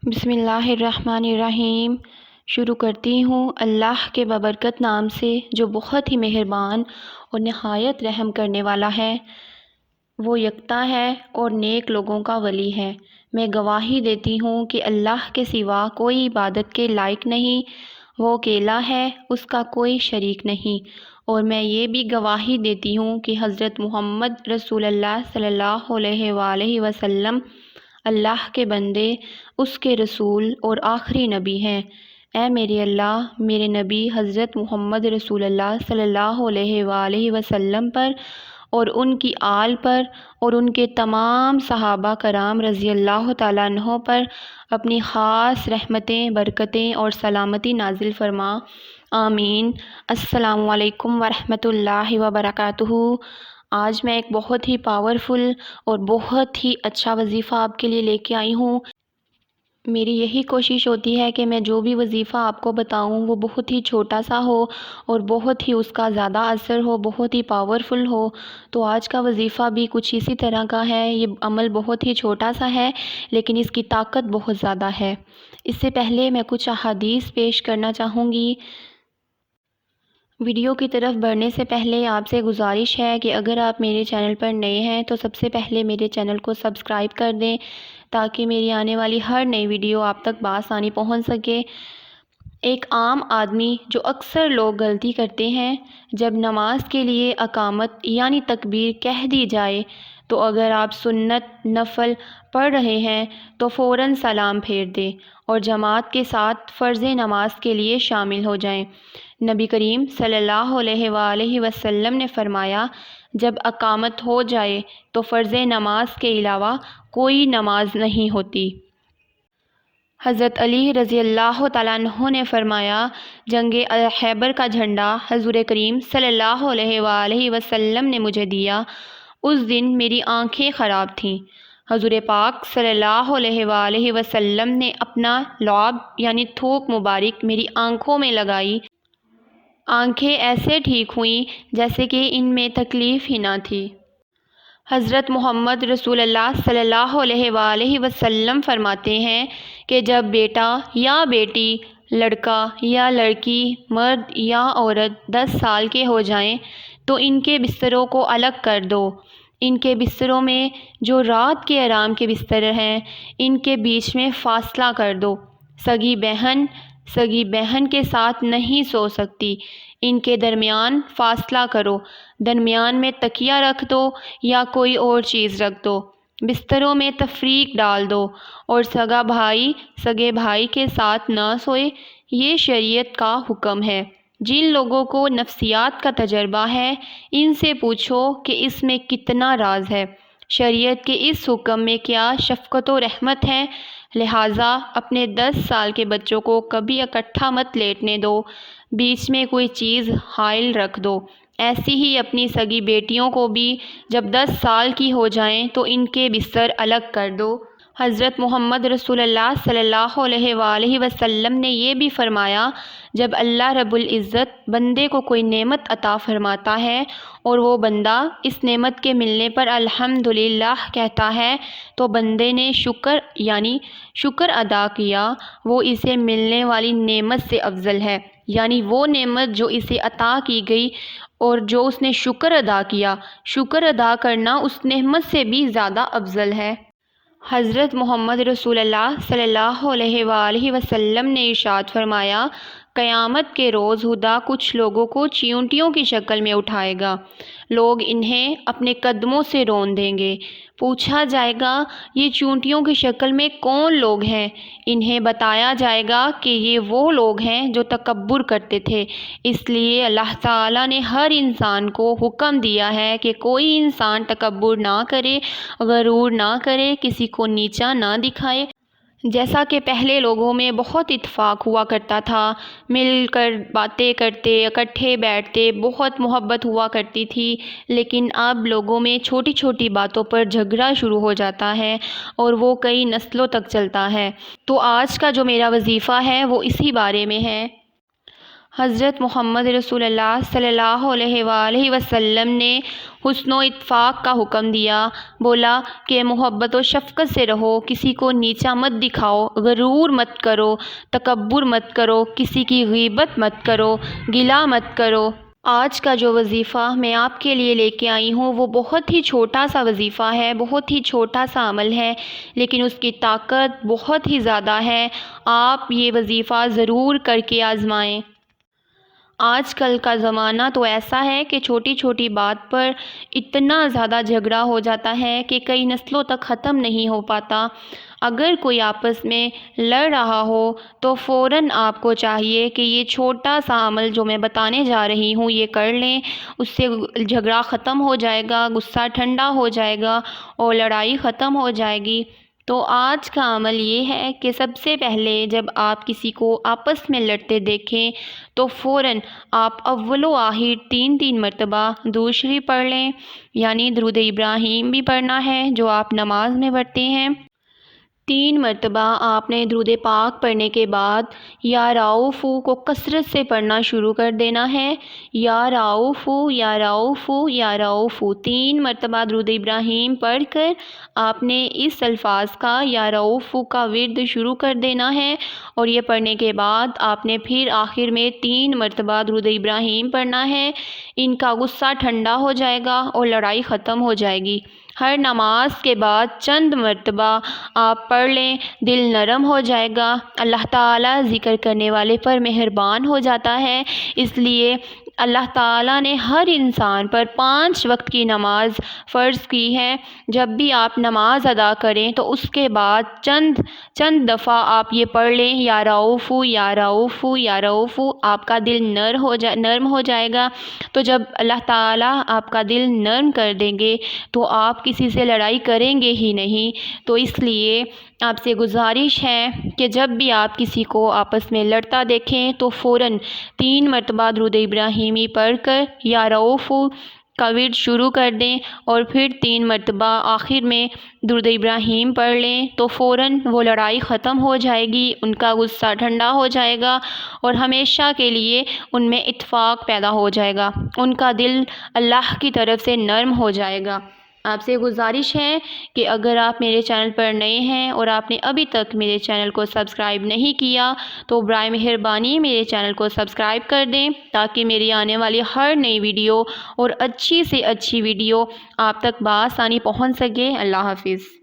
بسم اللہ الرحمن الرحیم۔ شروع کرتی ہوں اللہ کے بابرکت نام سے جو بہت ہی مہربان اور نہایت رحم کرنے والا ہے۔ وہ یکتا ہے اور نیک لوگوں کا ولی ہے۔ میں گواہی دیتی ہوں کہ اللہ کے سوا کوئی عبادت کے لائق نہیں، وہ اکیلا ہے، اس کا کوئی شریک نہیں۔ اور میں یہ بھی گواہی دیتی ہوں کہ حضرت محمد رسول اللہ صلی اللہ علیہ وآلہ وسلم اللہ کے بندے، اس کے رسول اور آخری نبی ہیں۔ اے میرے اللہ، میرے نبی حضرت محمد رسول اللہ صلی اللہ علیہ وآلہ وسلم پر اور ان کی آل پر اور ان کے تمام صحابہ کرام رضی اللہ تعالیٰ عنہ پر اپنی خاص رحمتیں، برکتیں اور سلامتی نازل فرما، آمین۔ السلام علیکم ورحمۃ اللہ وبرکاتہ۔ آج میں ایک بہت ہی پاورفل اور بہت ہی اچھا وظیفہ آپ کے لیے لے کے آئی ہوں۔ میری یہی کوشش ہوتی ہے کہ میں جو بھی وظیفہ آپ کو بتاؤں وہ بہت ہی چھوٹا سا ہو اور بہت ہی اس کا زیادہ اثر ہو، بہت ہی پاورفل ہو۔ تو آج کا وظیفہ بھی کچھ اسی طرح کا ہے۔ یہ عمل بہت ہی چھوٹا سا ہے لیکن اس کی طاقت بہت زیادہ ہے۔ اس سے پہلے میں کچھ احادیث پیش کرنا چاہوں گی۔ ویڈیو کی طرف بڑھنے سے پہلے آپ سے گزارش ہے کہ اگر آپ میرے چینل پر نئے ہیں تو سب سے پہلے میرے چینل کو سبسکرائب کر دیں تاکہ میری آنے والی ہر نئی ویڈیو آپ تک بآسانی پہنچ سکے۔ ایک عام آدمی جو اکثر لوگ غلطی کرتے ہیں، جب نماز کے لیے اقامت یعنی تکبیر کہہ دی جائے تو اگر آپ سنت نفل پڑھ رہے ہیں تو فوراً سلام پھیر دیں اور جماعت کے ساتھ فرض نماز کے لیے شامل ہو جائیں۔ نبی کریم صلی اللہ علیہ وآلہ وسلم نے فرمایا، جب اقامت ہو جائے تو فرض نماز کے علاوہ کوئی نماز نہیں ہوتی۔ حضرت علی رضی اللہ تعالیٰ عنہ نے فرمایا، جنگ خیبر کا جھنڈا حضور کریم صلی اللہ علیہ وآلہ وسلم نے مجھے دیا۔ اس دن میری آنکھیں خراب تھیں۔ حضور پاک صلی اللہ علیہ وآلہ وسلم نے اپنا لعاب یعنی تھوک مبارک میری آنکھوں میں لگائی۔ آنکھیں ایسے ٹھیک ہوئیں جیسے کہ ان میں تکلیف ہی نہ تھی۔ حضرت محمد رسول اللہ صلی اللہ علیہ وآلہ وسلم فرماتے ہیں کہ جب بیٹا یا بیٹی، لڑکا یا لڑکی، مرد یا عورت 10 سال کے ہو جائیں تو ان کے بستروں کو الگ کر دو۔ ان کے بستروں میں جو رات کے آرام کے بستر ہیں ان کے بیچ میں فاصلہ کر دو۔ سگی بہن کے ساتھ نہیں سو سکتی، ان کے درمیان فاصلہ کرو، درمیان میں تکیہ رکھ دو یا کوئی اور چیز رکھ دو۔ بستروں میں تفریق ڈال دو اور سگے بھائی کے ساتھ نہ سوئے۔ یہ شریعت کا حکم ہے۔ جن لوگوں کو نفسیات کا تجربہ ہے ان سے پوچھو کہ اس میں کتنا راز ہے۔ شریعت کے اس حکم میں کیا شفقت و رحمت ہے۔ لہٰذا اپنے 10 سال کے بچوں کو کبھی اکٹھا مت لیٹنے دو، بیچ میں کوئی چیز حائل رکھ دو۔ ایسی ہی اپنی سگی بیٹیوں کو بھی جب 10 سال کی ہو جائیں تو ان کے بستر الگ کر دو۔ حضرت محمد رسول اللہ صلی اللہ علیہ وآلہ وسلم نے یہ بھی فرمایا، جب اللہ رب العزت بندے کو کوئی نعمت عطا فرماتا ہے اور وہ بندہ اس نعمت کے ملنے پر الحمدللہ کہتا ہے تو بندے نے شکر ادا کیا، وہ اسے ملنے والی نعمت سے افضل ہے۔ یعنی وہ نعمت جو اسے عطا کی گئی اور جو اس نے شکر ادا کیا، شکر ادا کرنا اس نعمت سے بھی زیادہ افضل ہے۔ حضرت محمد رسول اللہ صلی اللہ علیہ وآلہ وسلم نے ارشاد فرمایا، قیامت کے روز خدا کچھ لوگوں کو چیونٹیوں کی شکل میں اٹھائے گا۔ لوگ انہیں اپنے قدموں سے رون دیں گے۔ پوچھا جائے گا، یہ چیونٹیوں کی شکل میں کون لوگ ہیں؟ انہیں بتایا جائے گا کہ یہ وہ لوگ ہیں جو تکبر کرتے تھے۔ اس لیے اللہ تعالیٰ نے ہر انسان کو حکم دیا ہے کہ کوئی انسان تکبر نہ کرے، غرور نہ کرے، کسی کو نیچا نہ دکھائے۔ جیسا کہ پہلے لوگوں میں بہت اتفاق ہوا کرتا تھا، مل کر باتیں کرتے، اکٹھے بیٹھتے، بہت محبت ہوا کرتی تھی، لیکن اب لوگوں میں چھوٹی چھوٹی باتوں پر جھگڑا شروع ہو جاتا ہے اور وہ کئی نسلوں تک چلتا ہے۔ تو آج کا جو میرا وظیفہ ہے وہ اسی بارے میں ہے۔ حضرت محمد رسول اللہ صلی اللہ علیہ وآلہ وسلم نے حسن و اتفاق کا حکم دیا، بولا کہ محبت و شفقت سے رہو، کسی کو نیچا مت دکھاؤ، غرور مت کرو، تکبر مت کرو، کسی کی غیبت مت کرو، گلہ مت کرو۔ آج کا جو وظیفہ میں آپ کے لیے لے کے آئی ہوں وہ بہت ہی چھوٹا سا وظیفہ ہے، بہت ہی چھوٹا سا عمل ہے، لیکن اس کی طاقت بہت ہی زیادہ ہے۔ آپ یہ وظیفہ ضرور کر کے آزمائیں۔ آج کل کا زمانہ تو ایسا ہے کہ چھوٹی چھوٹی بات پر اتنا زیادہ جھگڑا ہو جاتا ہے کہ کئی نسلوں تک ختم نہیں ہو پاتا۔ اگر کوئی آپس میں لڑ رہا ہو تو فوراً آپ کو چاہیے کہ یہ چھوٹا سا عمل جو میں بتانے جا رہی ہوں یہ کر لیں، اس سے جھگڑا ختم ہو جائے گا، غصہ ٹھنڈا ہو جائے گا اور لڑائی ختم ہو جائے گی۔ تو آج کا عمل یہ ہے کہ سب سے پہلے جب آپ کسی کو آپس میں لڑتے دیکھیں تو فوراً آپ اول و آخر 3 مرتبہ درود شریف پڑھ لیں، یعنی درود ابراہیم بھی پڑھنا ہے جو آپ نماز میں پڑھتے ہیں۔ 3 مرتبہ آپ نے درود پاک پڑھنے کے بعد یا رؤوف کو کثرت سے پڑھنا شروع کر دینا ہے، یا رؤوف یا رؤوف یا رؤوف۔ 3 مرتبہ درود ابراہیم پڑھ کر آپ نے اس الفاظ کا یا رؤوف کا ورد شروع کر دینا ہے، اور یہ پڑھنے کے بعد آپ نے پھر آخر میں 3 مرتبہ درود ابراہیم پڑھنا ہے۔ ان کا غصہ ٹھنڈا ہو جائے گا اور لڑائی ختم ہو جائے گی۔ ہر نماز کے بعد چند مرتبہ آپ پڑھ لیں، دل نرم ہو جائے گا۔ اللہ تعالیٰ ذکر کرنے والے پر مہربان ہو جاتا ہے، اس لیے اللہ تعالیٰ نے ہر انسان پر 5 وقت کی نماز فرض کی ہے۔ جب بھی آپ نماز ادا کریں تو اس کے بعد چند دفعہ آپ یہ پڑھ لیں یا رؤوف یا رؤوف یا رؤوف، آپ کا دل نرم ہو جائے گا۔ تو جب اللہ تعالیٰ آپ کا دل نرم کر دیں گے تو آپ کسی سے لڑائی کریں گے ہی نہیں۔ تو اس لیے آپ سے گزارش ہے کہ جب بھی آپ کسی کو آپس میں لڑتا دیکھیں تو فوراً 3 مرتبہ درود ابراہیمی پڑھ کر یا رؤوف کا ورد شروع کر دیں، اور پھر 3 مرتبہ آخر میں درود ابراہیم پڑھ لیں، تو فوراً وہ لڑائی ختم ہو جائے گی، ان کا غصہ ٹھنڈا ہو جائے گا اور ہمیشہ کے لیے ان میں اتفاق پیدا ہو جائے گا، ان کا دل اللہ کی طرف سے نرم ہو جائے گا۔ آپ سے گزارش ہے کہ اگر آپ میرے چینل پر نئے ہیں اور آپ نے ابھی تک میرے چینل کو سبسکرائب نہیں کیا تو برائے مہربانی میرے چینل کو سبسکرائب کر دیں، تاکہ میری آنے والی ہر نئی ویڈیو اور اچھی سے اچھی ویڈیو آپ تک بآسانی پہنچ سکے۔ اللہ حافظ۔